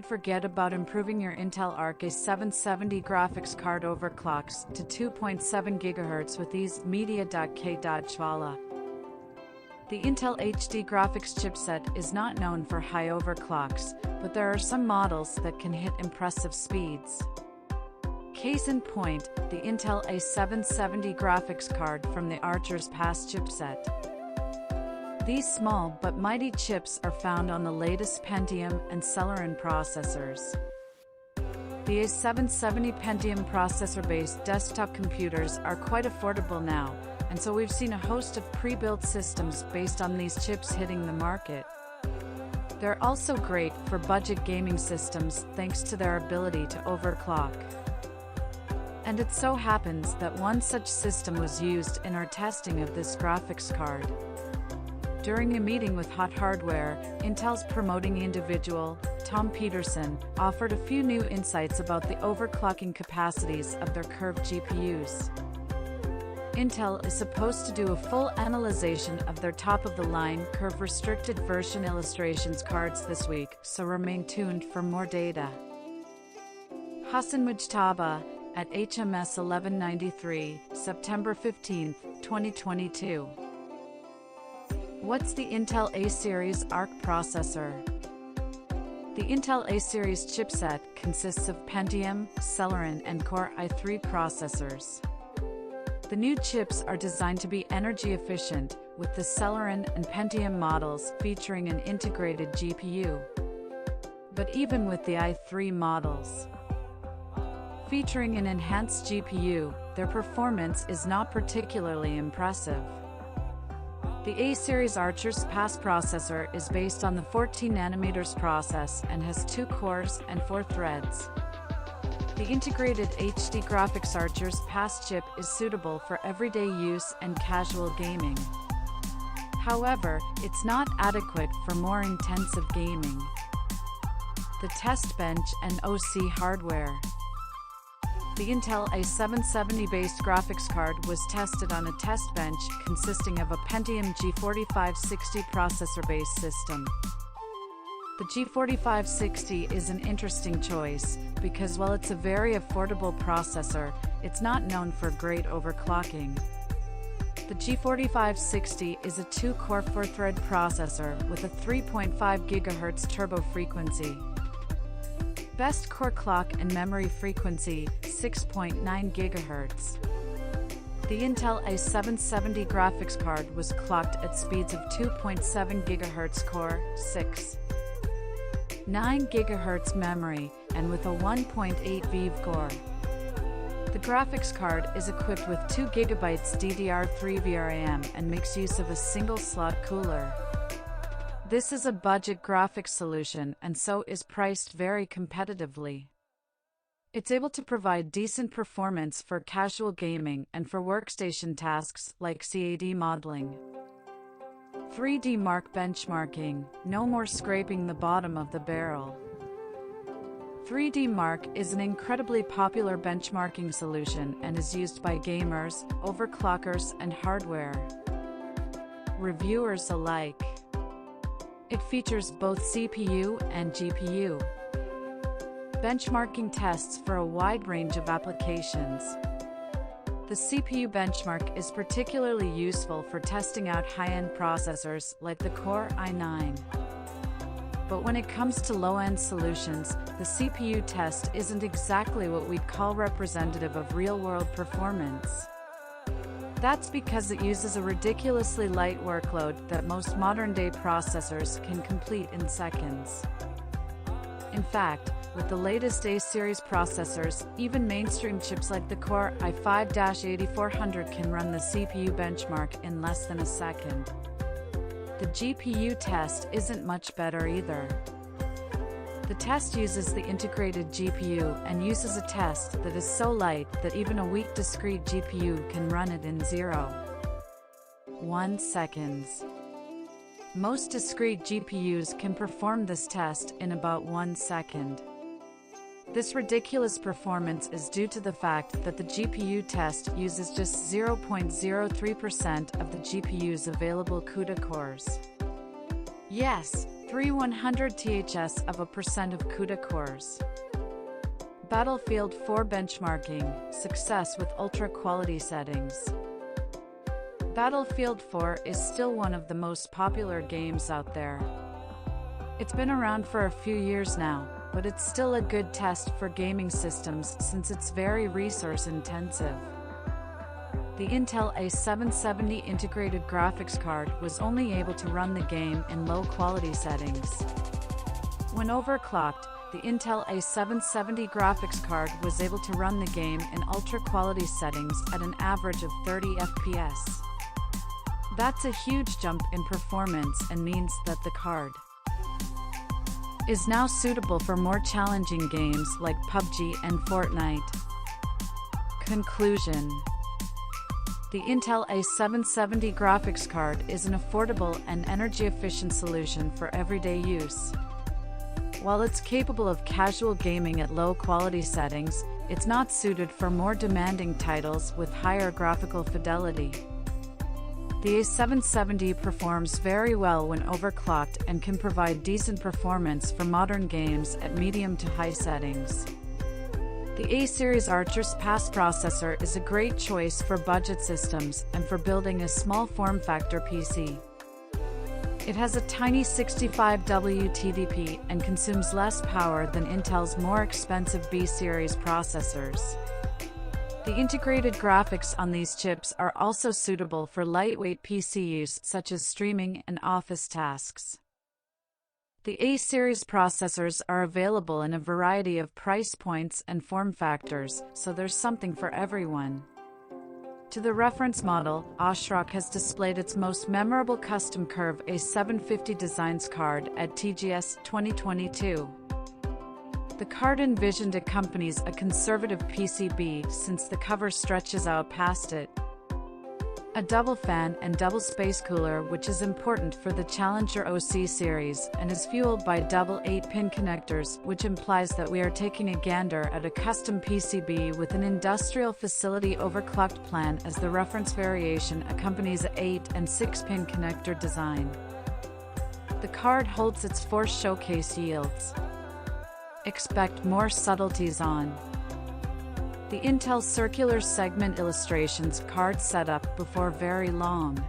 forget about improving your Intel Arc A770 graphics card overclocks to 2.7 GHz with these media.k.JWALA. The Intel HD graphics chipset is not known for high overclocks, but there are some models that can hit impressive speeds. Case in point, the Intel A770 graphics card from the Archer's Pass chipset. These small but mighty chips are found on the latest Pentium and Celeron processors. The A770 Pentium processor-based desktop computers are quite affordable now, and so we've seen a host of pre-built systems based on these chips hitting the market. They're also great for budget gaming systems thanks to their ability to overclock. And it so happens that one such system was used in our testing of this graphics card. During a meeting with HotHardware, Intel's promoting individual, Tom Petersen, offered a few new insights about the overclocking capacities of their curved GPUs. Intel is supposed to do a full analyzation of their top-of-the-line, curve-restricted version illustrations cards this week, so remain tuned for more data. Hassan Mujtaba, at HMS 1193, September 15, 2022. What's the Intel A-series ARC processor? The Intel A-series chipset consists of Pentium, Celeron and Core i3 processors. The new chips are designed to be energy efficient, with the Celeron and Pentium models featuring an integrated GPU. But even with the i3 models featuring an enhanced GPU, their performance is not particularly impressive. The A-series Archer's Pass processor is based on the 14nm process and has 2 cores and 4 threads. The integrated HD graphics Archer's Pass chip is suitable for everyday use and casual gaming. However, it's not adequate for more intensive gaming. The test bench and OC hardware. The Intel A770 based graphics card was tested on a test bench consisting of a Pentium G4560 processor-based system. The G4560 is an interesting choice, because while it's a very affordable processor, it's not known for great overclocking. The G4560 is a 2-core 4-thread processor with a 3.5 GHz turbo frequency. Best core clock and memory frequency, 6.9 GHz. The Intel A770 graphics card was clocked at speeds of 2.7 GHz core, 9 GHz memory, and with a 1.8 ViV core. The graphics card is equipped with 2 GB DDR3 VRAM and makes use of a single-slot cooler. This is a budget graphics solution and so is priced very competitively. It's able to provide decent performance for casual gaming and for workstation tasks like CAD modeling. 3D Mark benchmarking, no more scraping the bottom of the barrel. 3D Mark is an incredibly popular benchmarking solution and is used by gamers, overclockers, and hardware reviewers alike. It features both CPU and GPU benchmarking tests for a wide range of applications. The CPU benchmark is particularly useful for testing out high-end processors like the Core i9. But when it comes to low-end solutions, the CPU test isn't exactly what we'd call representative of real-world performance. That's because it uses a ridiculously light workload that most modern-day processors can complete in seconds. In fact, with the latest A-series processors, even mainstream chips like the Core i5-8400 can run the CPU benchmark in less than a second. The GPU test isn't much better either. The test uses the integrated GPU and uses a test that is so light that even a weak discrete GPU can run it in 0.1 seconds. Most discrete GPUs can perform this test in about 1 second. This ridiculous performance is due to the fact that the GPU test uses just 0.03% of the GPU's available CUDA cores. Yes, 3,100 THS of a percent of CUDA cores. Battlefield 4 benchmarking, success with ultra-quality settings. Battlefield 4 is still one of the most popular games out there. It's been around for a few years now, but it's still a good test for gaming systems since it's very resource-intensive. The Intel A770 integrated graphics card was only able to run the game in low-quality settings. When overclocked, the Intel A770 graphics card was able to run the game in ultra-quality settings at an average of 30 FPS. That's a huge jump in performance and means that the card is now suitable for more challenging games like PUBG and Fortnite. Conclusion: the Intel A770 graphics card is an affordable and energy-efficient solution for everyday use. While it's capable of casual gaming at low-quality settings, it's not suited for more demanding titles with higher graphical fidelity. The A770 performs very well when overclocked and can provide decent performance for modern games at medium to high settings. The A-series Archer's PAS processor is a great choice for budget systems and for building a small form-factor PC. It has a tiny 65W TDP and consumes less power than Intel's more expensive B-series processors. The integrated graphics on these chips are also suitable for lightweight PC use such as streaming and office tasks. The A-series processors are available in a variety of price points and form factors, so there's something for everyone. To the reference model, Overclock has displayed its most memorable custom curve A750 designs card at TGS 2022. The card envisioned accompanies a conservative PCB since the cover stretches out past it. A double fan and double space cooler, which is important for the Challenger OC series and is fueled by double 8-pin connectors, which implies that we are taking a gander at a custom PCB with an industrial facility overclocked plan, as the reference variation accompanies a 8 and 6-pin connector design. The card holds its force showcase yields. Expect more subtleties on the Intel circular segment illustrations card setup before very long.